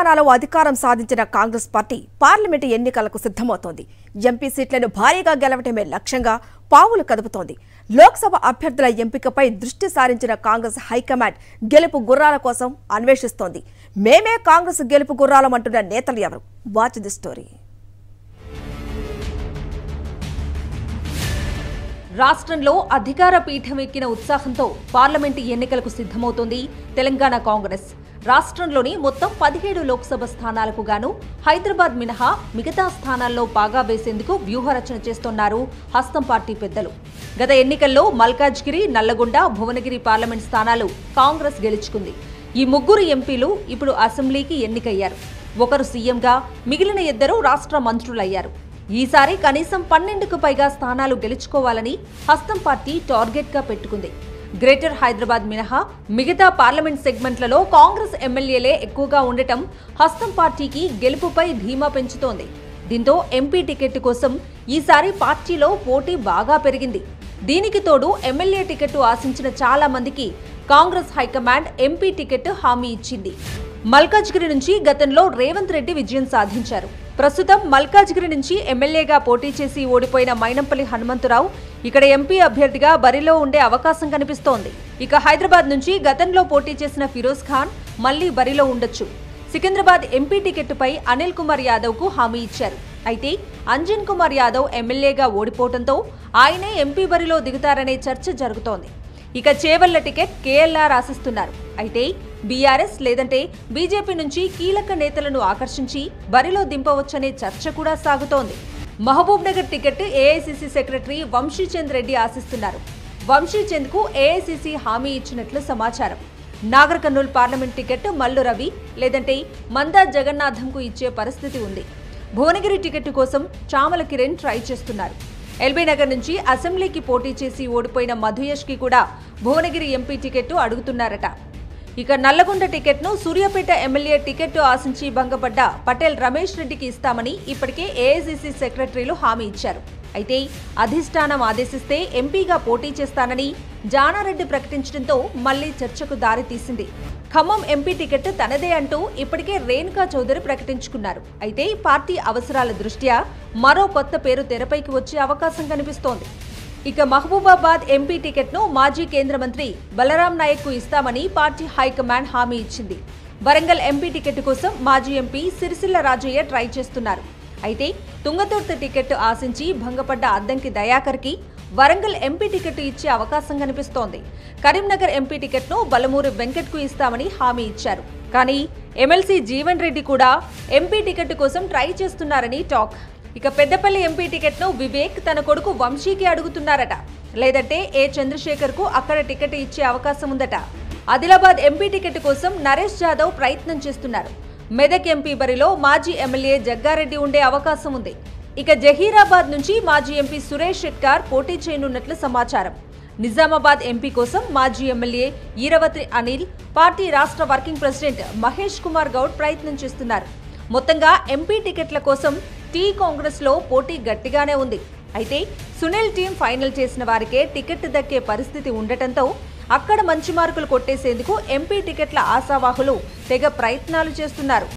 తెలంగాణలో అధికారం సాధించిన కాంగ్రెస్ పార్టీ పార్లమెంటు ఎన్నికలకు సిద్ధమవుతోంది. ఎంపీ సీట్లను భారీగా గెలవటమే లక్ష్యంగా పావులు కదుపుతోంది. లోక్సభ అభ్యర్థుల ఎంపికపై దృష్టి సారించిన కాంగ్రెస్ హైకమాండ్ గెలుపు గుర్రాల కోసం అన్వేషిస్తోంది. మేమే కాంగ్రెస్ గెలుపు గుర్రాలమంటున్న నేతలు ఎవరు? Watch the story. రాష్ట్రంలో అధికార పీఠం ఎక్కిన ఉత్సాహంతో పార్లమెంటు ఎన్నికలకు సిద్ధమవుతోంది తెలంగాణ కాంగ్రెస్. రాష్ట్రంలోని మొత్తం 17 లోక్సభ స్థానాలకు గాను హైదరాబాద్ మినహా మిగతా స్థానాల్లో పాగా వేసేందుకు వ్యూహరచన చేస్తున్నారు హస్తం పార్టీ పెద్దలు. గత ఎన్నికల్లో మల్కాజ్గిరి, నల్లగొండ, భువనగిరి పార్లమెంట్ స్థానాలు కాంగ్రెస్ గెలుచుకుంది. ఈ ముగ్గురు ఎంపీలు ఇప్పుడు అసెంబ్లీకి ఎన్నికయ్యారు. ఒకరు సీఎంగా, మిగిలిన ఇద్దరు రాష్ట్ర మంత్రులయ్యారు. ఈసారి కనీసం 12కు పైగా స్థానాలు గెలుచుకోవాలని హస్తం పార్టీ టార్గెట్గా పెట్టుకుంది. గ్రేటర్ హైదరాబాద్ మినహా మిగతా పార్లమెంట్ సెగ్మెంట్లలో కాంగ్రెస్ ఎమ్మెల్యేలే ఎక్కువగా ఉండటం హస్తం పార్టీకి గెలుపుపై ధీమా పెంచుతోంది. దీంతో ఎంపీ టికెట్ కోసం ఈసారి పార్టీలో పోటీ బాగా పెరిగింది. దీనికి తోడు ఎమ్మెల్యే టికెట్ ఆశించిన చాలా మందికి కాంగ్రెస్ హైకమాండ్ ఎంపీ టికెట్ హామీ ఇచ్చింది. మల్కాజ్గిరి నుంచి గతంలో రేవంత్ రెడ్డి విజయం సాధించారు. ప్రస్తుతం మల్కాజ్గిరి నుంచి ఎమ్మెల్యేగా పోటీ చేసి ఓడిపోయిన మైనంపల్లి హనుమంతరావు ఇక్కడ ఎంపీ అభ్యర్థిగా బరిలో ఉండే అవకాశం కనిపిస్తోంది. ఇక హైదరాబాద్ నుంచి గతంలో పోటీ చేసిన ఫిరోజ్ ఖాన్ మళ్లీ బరిలో ఉండొచ్చు. సికింద్రాబాద్ ఎంపీ టికెట్పై అనిల్ కుమార్ యాదవ్ కు హామీ ఇచ్చారు. అయితే అంజన్ కుమార్ యాదవ్ ఎమ్మెల్యేగా ఓడిపోవడంతో ఆయనే ఎంపీ బరిలో దిగుతారనే చర్చ జరుగుతోంది. ఇక చేవెళ్ల టికెట్ కేఎల్ఆర్ ఆశిస్తున్నారు. అయితే బీఆర్ఎస్ లేదంటే బీజేపీ నుంచి కీలక నేతలను ఆకర్షించి బరిలో దింపవచ్చనే చర్చ కూడా సాగుతోంది. Mahabubnagar ticket AICC secretary Vamshichand Reddy ఆశిస్తున్నారు. వంశీచంద్ కు ఏఐసీసీ హామీ ఇచ్చినట్లు సమాచారం. Nagarkurnool parliament ticket Mallu Ravi లేదంటే మందా జగన్నాథంకు ఇచ్చే పరిస్థితి ఉంది. భువనగిరి టికెట్ కోసం చామల కిరణ్ ట్రై చేస్తున్నారు. ఎల్బీ నగర్ నుంచి అసెంబ్లీకి పోటీ చేసి ఓడిపోయిన మధుయష్ కి కూడా భువనగిరి ఎంపీ టికెట్ అడుగుతున్నారట. ఇక నల్లగొండ టికెట్ను సూర్యాపేట ఎమ్మెల్యే టికెట్ ఆశించి భంగపడ్డ పటేల్ రమేష్ రెడ్డికి ఇస్తామని ఇప్పటికే ఏఐసీసీ సెక్రటరీలు హామీ ఇచ్చారు. అయితే అధిష్టానం ఆదేశిస్తే ఎంపీగా పోటీ చేస్తానని జానారెడ్డి ప్రకటించడంతో మళ్లీ చర్చకు దారితీసింది. ఖమ్మం ఎంపీ టికెట్ తనదే అంటూ ఇప్పటికే రేణుకా చౌదరి ప్రకటించుకున్నారు. అయితే పార్టీ అవసరాల దృష్ట్యా మరో కొత్త పేరు తెరపైకి వచ్చే అవకాశం కనిపిస్తోంది. ఇక మహబూబాబాద్ ఎంపీ టికెట్ను మాజీ కేంద్ర మంత్రి బలరాం నాయక్ కు ఇస్తామని పార్టీ హైకమాండ్ హామీ ఇచ్చింది. వరంగల్ ఎంపీ టికెట్ కోసం మాజీ ఎంపీ సిరిసిల్ల రాజయ్య ట్రై చేస్తున్నారు. అయితే తుంగతుర్తి టికెట్ ఆశించి భంగపడ్డ అద్దంకి దయాకర్ కి వరంగల్ ఎంపీ టికెట్ ఇచ్చే అవకాశం కనిపిస్తోంది. కరీంనగర్ ఎంపీ టికెట్ను బలమూరి వెంకట్ కు ఇస్తామని హామీ ఇచ్చారు. కానీ ఎమ్మెల్సీ జీవన్ రెడ్డి కూడా ఎంపీ టికెట్ కోసం ట్రై చేస్తున్నారని టాక్. ఇక పెద్దపల్లి ఎంపీ టికెట్ను వివేక్ తన కొడుకు వంశీకి అడుగుతున్నారట. లేదంటే ఏ చంద్రశేఖర్ కు అక్కడ టికెట్ ఇచ్చే అవకాశం ఉందట. ఆదిలాబాద్ ఎంపీ టికెట్ కోసం నరేష్ జాదవ్ ప్రయత్నం చేస్తున్నారు. మెదక్ ఎంపీ బరిలో మాజీ ఎమ్మెల్యే జగ్గారెడ్డి ఉండే అవకాశం ఉంది. ఇక జహీరాబాద్ నుంచి మాజీ ఎంపీ సురేష్ షెట్కార్ పోటీ చేయనున్నట్లు సమాచారం. నిజామాబాద్ ఎంపీ కోసం మాజీ ఎమ్మెల్యే ఈరవతి అనిల్, పార్టీ రాష్ట్ర వర్కింగ్ ప్రెసిడెంట్ మహేష్ కుమార్ గౌడ్ ప్రయత్నం చేస్తున్నారు. మొత్తంగా ఎంపీ టికెట్ల కోసం టీ కాంగ్రెస్ లో పోటీ గట్టిగానే ఉంది. అయితే సునీల్ టీం ఫైనల్ చేసిన వారికే టికెట్ దక్కే పరిస్థితి ఉండటంతో అక్కడ మంచి మార్కులు కొట్టేసేందుకు ఎంపీ టికెట్ల ఆశావాహులు తెగ ప్రయత్నాలు చేస్తున్నారు.